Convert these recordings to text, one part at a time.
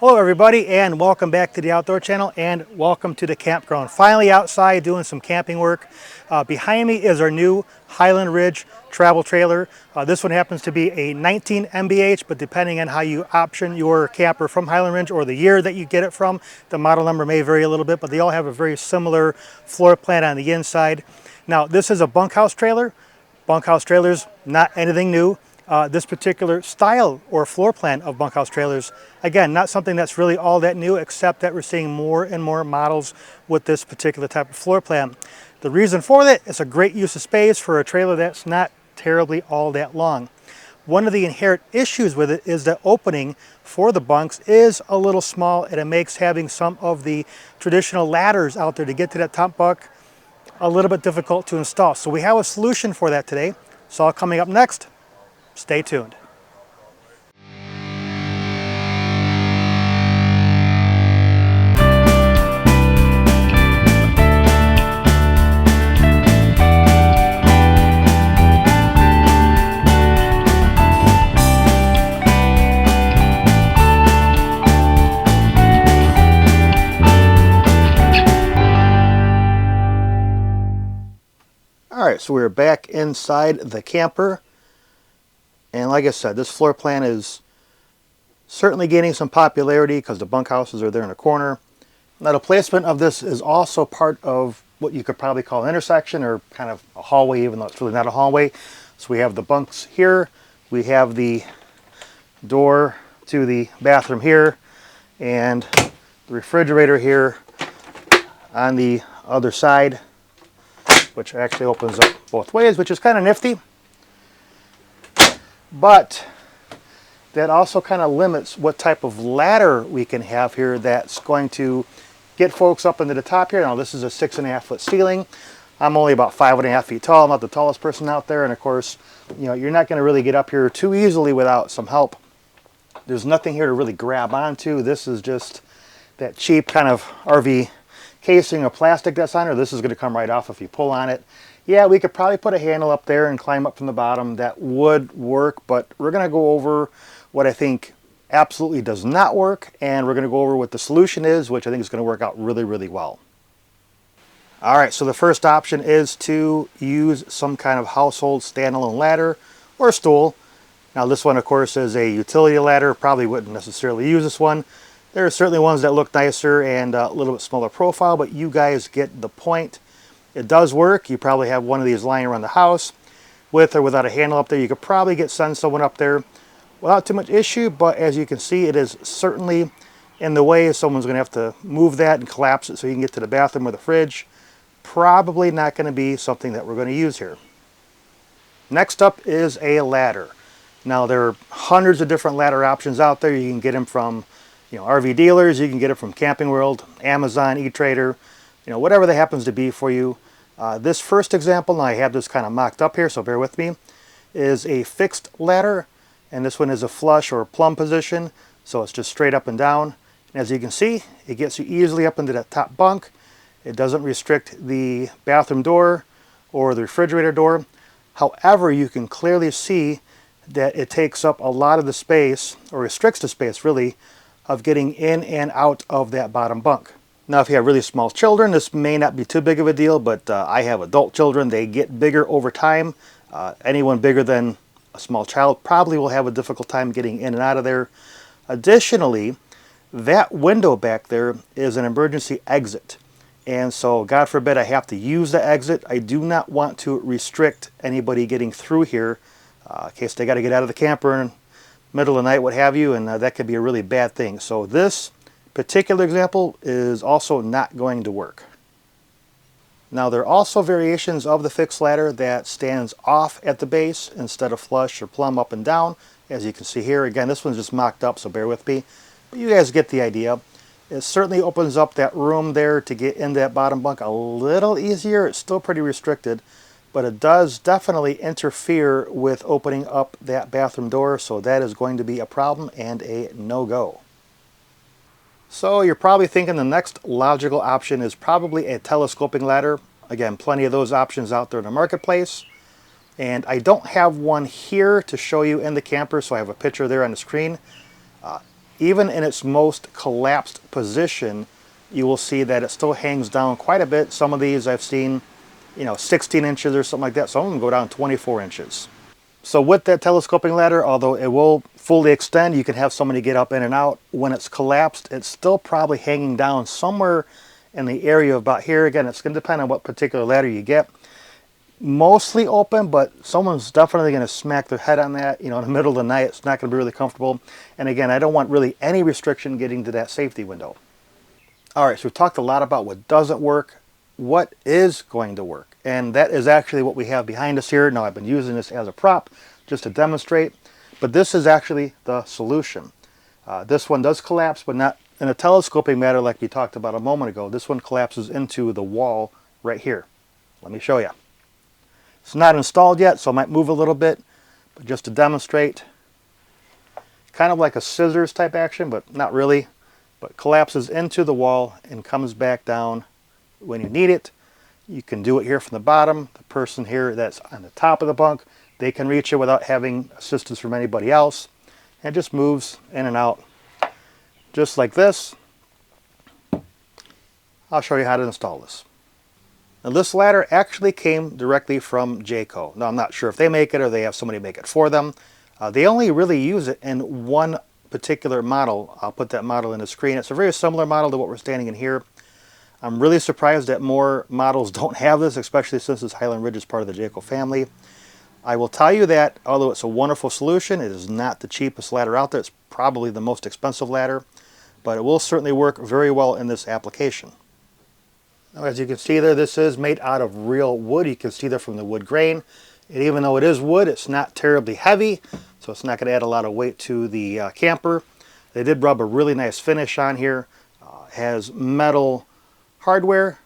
Hello everybody, and welcome back to the Outdoor Channel, and welcome to the campground. Finally outside doing some camping work. Behind me is our new Highland Ridge travel trailer. This one happens to be a 19 MBH, but depending on how you option your camper from Highland Ridge or the year that you get it from, the model number may vary a little bit, but they all have a very similar floor plan on the inside. Now this is a bunkhouse trailer. Bunkhouse trailers, not anything new. This particular style or floor plan of bunkhouse trailers, again, not something that's really all that new, except that we're seeing more and more models with this particular type of floor plan. The reason for that is a great use of space for a trailer that's not terribly all that long. One of the inherent issues with it is the opening for the bunks is a little small, and it makes having some of the traditional ladders out there to get to that top bunk a little bit difficult to install. So we have a solution for that today. It's all coming up next. Stay tuned. All right, so we're back inside the camper. And like I said, this floor plan is certainly gaining some popularity because the bunkhouses are there in the corner. Now the placement of this is also part of what you could probably call an intersection or kind of a hallway, even though it's really not a hallway. So we have the bunks here, we have the door to the bathroom here, and the refrigerator here on the other side, which actually opens up both ways, which is kind of nifty. But that also kind of limits what type of ladder we can have here that's going to get folks up into the top here. Now this is a 6.5 foot ceiling. I'm only about 5.5 feet tall. I'm not the tallest person out there, and of course, you know, you're not going to really get up here too easily without some help. There's nothing here to really grab onto. This is just that cheap kind of RV casing of plastic that's on here. This is going to come right off if you pull on it. Yeah, we could probably put a handle up there and climb up from the bottom. That would work, but we're going to go over what I think absolutely does not work, and we're going to go over what the solution is, which I think is going to work out really, really well. All right, so the first option is to use some kind of household standalone ladder or stool. Now this one, of course, is a utility ladder. Probably wouldn't necessarily use this one. There are certainly ones that look nicer and a little bit smaller profile, but you guys get the point. It does work. You probably have one of these lying around the house. With or without a handle up there, you could probably send someone up there without too much issue, but as you can see, it is certainly in the way. Someone's going to have to move that and collapse it so you can get to the bathroom or the fridge. Probably not going to be something that we're going to use here. Next up is a ladder. Now there are hundreds of different ladder options out there. You can get them from, you know, RV dealers, you can get it from Camping World, Amazon, eTrader, you know, whatever that happens to be for you. This first example, now I have this kind of mocked up here, so bear with me, is a fixed ladder, and this one is a flush or plumb position, so it's just straight up and down. And as you can see, it gets you easily up into that top bunk. It doesn't restrict the bathroom door or the refrigerator door. However, you can clearly see that it takes up a lot of the space, or restricts the space really, of getting in and out of that bottom bunk. Now if you have really small children, this may not be too big of a deal, but I have adult children. They get bigger over time. Anyone bigger than a small child probably will have a difficult time getting in and out of there. Additionally, that window back there is an emergency exit. And so, God forbid I have to use the exit, I do not want to restrict anybody getting through here in case they got to get out of the camper in the middle of the night, what have you, and that could be a really bad thing. So this particular example is also not going to work. Now there are also variations of the fixed ladder that stands off at the base instead of flush or plumb up and down. As you can see here, again, this one's just mocked up, so bear with me. But you guys get the idea. It certainly opens up that room there to get in that bottom bunk a little easier. It's still pretty restricted, but it does definitely interfere with opening up that bathroom door, so that is going to be a problem and a no-go. So you're probably thinking the next logical option is probably a telescoping ladder. Again, plenty of those options out there in the marketplace. And I don't have one here to show you in the camper, so I have a picture there on the screen. even in its most collapsed position, you will see that it still hangs down quite a bit. Some of these I've seen, 16 inches or something like that. Some of them go down 24 inches. So with that telescoping ladder, although it will fully extend, you can have somebody get up in and out. When it's collapsed, it's still probably hanging down somewhere in the area of about here. Again, it's going to depend on what particular ladder you get. Mostly open, but someone's definitely going to smack their head on that, in the middle of the night. It's not going to be really comfortable. And again, I don't want really any restriction getting to that safety window. All right, so we've talked a lot about what doesn't work, what is going to work. And that is actually what we have behind us here. Now, I've been using this as a prop just to demonstrate, but this is actually the solution. This one does collapse, but not in a telescoping matter like we talked about a moment ago. This one collapses into the wall right here. Let me show you. It's not installed yet, so I might move a little bit, but just to demonstrate, kind of like a scissors type action, but not really, but collapses into the wall and comes back down when you need it. You can do it here from the bottom. The person here that's on the top of the bunk, they can reach it without having assistance from anybody else. And it just moves in and out just like this. I'll show you how to install this. Now, this ladder actually came directly from Jayco. Now, I'm not sure if they make it or they have somebody make it for them. They only really use it in one particular model. I'll put that model in the screen. It's a very similar model to what we're standing in here. I'm really surprised that more models don't have this, especially since this Highland Ridge is part of the Jayco family. I will tell you that although it's a wonderful solution, it is not the cheapest ladder out there. It's probably the most expensive ladder, but it will certainly work very well in this application. Now, as you can see there, this is made out of real wood. You can see that from the wood grain. And even though it is wood, it's not terribly heavy, so it's not going to add a lot of weight to the camper. They did rub a really nice finish on here. Has metal hardware.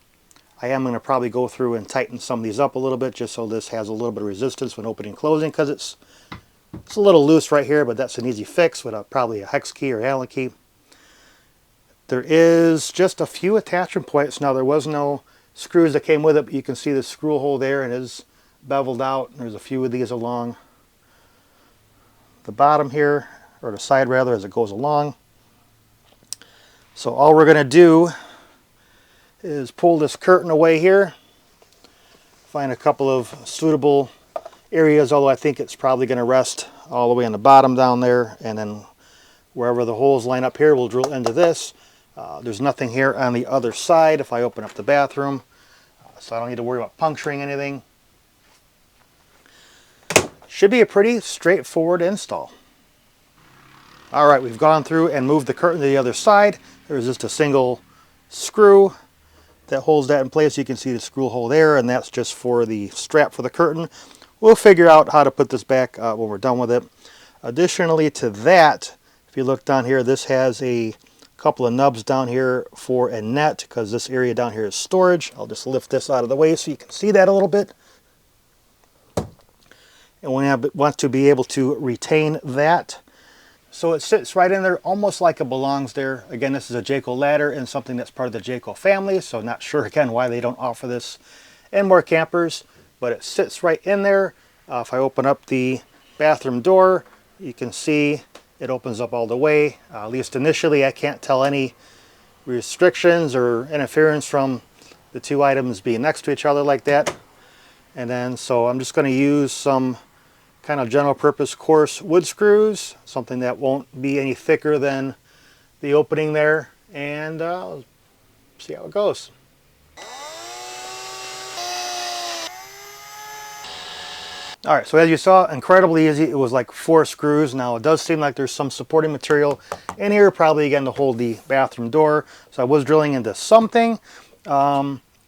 I am going to probably go through and tighten some of these up a little bit just so this has a little bit of resistance when opening and closing, because it's a little loose right here, but that's an easy fix with probably a hex key or Allen key. There is just a few attachment points. Now, there was no screws that came with it, but you can see the screw hole there, and it is beveled out. There's a few of these along the bottom here, or the side rather, as it goes along. So all we're going to do is pull this curtain away here, find a couple of suitable areas, although I think it's probably going to rest all the way on the bottom down there, and then wherever the holes line up here, we'll drill into this. There's nothing here on the other side if I open up the bathroom, so I don't need to worry about puncturing anything. Should be a pretty straightforward install. Alright, we've gone through and moved the curtain to the other side. There's just a single screw that holds that in place. You can see the screw hole there, and that's just for the strap for the curtain. We'll figure out how to put this back when we're done with it. Additionally to that, if you look down here, this has a couple of nubs down here for a net, because this area down here is storage. I'll just lift this out of the way so you can see that a little bit. And we want to be able to retain that. So it sits right in there almost like it belongs there. Again, this is a Jayco ladder and something that's part of the Jayco family, so not sure again why they don't offer this in more campers, but it sits right in there. If I open up the bathroom door, you can see it opens up all the way. At least initially, I can't tell any restrictions or interference from the two items being next to each other like that. And then, so I'm just going to use some kind of general purpose coarse wood screws, something that won't be any thicker than the opening there, and see how it goes. Alright, so as you saw, incredibly easy. It was like 4 screws. Now it does seem like there's some supporting material in here, probably again to hold the bathroom door. So I was drilling into something.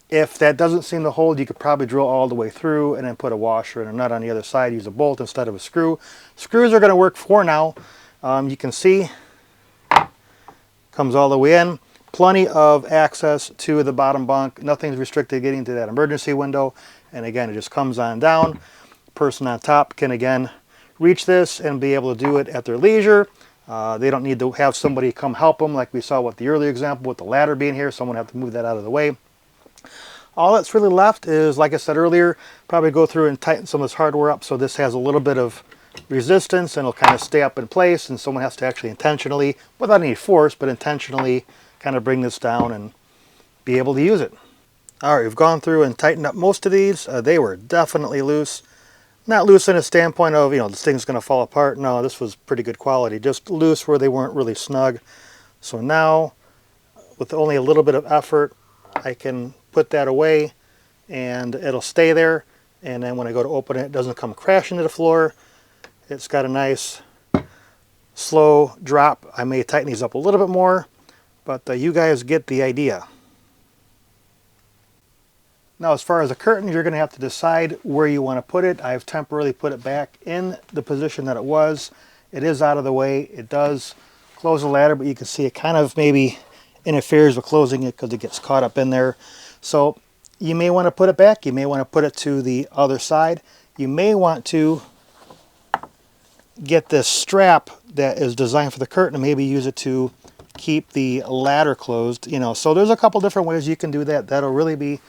If that doesn't seem to hold, you could probably drill all the way through and then put a washer and a nut on the other side. Use a bolt instead of a screw. Screws are going to work for now. You can see, comes all the way in. Plenty of access to the bottom bunk. Nothing's restricted getting to that emergency window. And again, it just comes on down. Person on top can again reach this and be able to do it at their leisure. They don't need to have somebody come help them like we saw with the earlier example with the ladder being here. Someone have to move that out of the way. All that's really left is, like I said earlier, probably go through and tighten some of this hardware up so this has a little bit of resistance, and it'll kind of stay up in place, and someone has to actually intentionally, without any force, but intentionally kind of bring this down and be able to use it. Alright, we've gone through and tightened up most of these. They were definitely loose. Not loose in a standpoint of, you know, this thing's going to fall apart. No, this was pretty good quality. Just loose where they weren't really snug. So now, with only a little bit of effort, I can put that away and it'll stay there. And then when I go to open it, it doesn't come crashing to the floor. It's got a nice slow drop. I may tighten these up a little bit more, but you guys get the idea. Now, as far as the curtain, you're going to have to decide where you want to put it. I've temporarily put it back in the position that it was. It is out of the way. It does close the ladder, but you can see it kind of maybe interferes with closing it because it gets caught up in there. So you may want to put it back. You may want to put it to the other side. You may want to get this strap that is designed for the curtain and maybe use it to keep the ladder closed. You know, so there's a couple different ways you can do that. That'll really be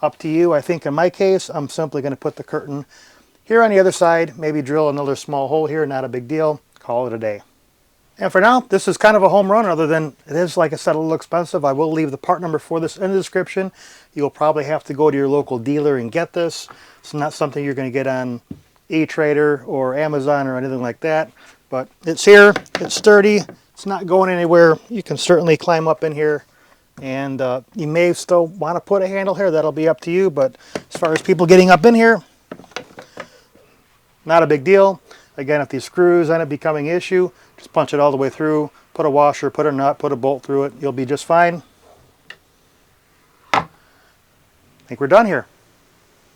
up to you. I think in my case, I'm simply going to put the curtain here on the other side, maybe drill another small hole here, not a big deal, call it a day. And for now, this is kind of a home run, other than it is, like I said, a little expensive. I will leave the part number for this in the description. You'll probably have to go to your local dealer and get this. It's not something you're going to get on eTrader or Amazon or anything like that, but it's here, it's sturdy, it's not going anywhere. You can certainly climb up in here. And you may still want to put a handle here. That'll be up to you. But as far as people getting up in here, not a big deal. Again, if these screws end up becoming an issue, just punch it all the way through, put a washer, put a nut, put a bolt through it. You'll be just fine. I think we're done here.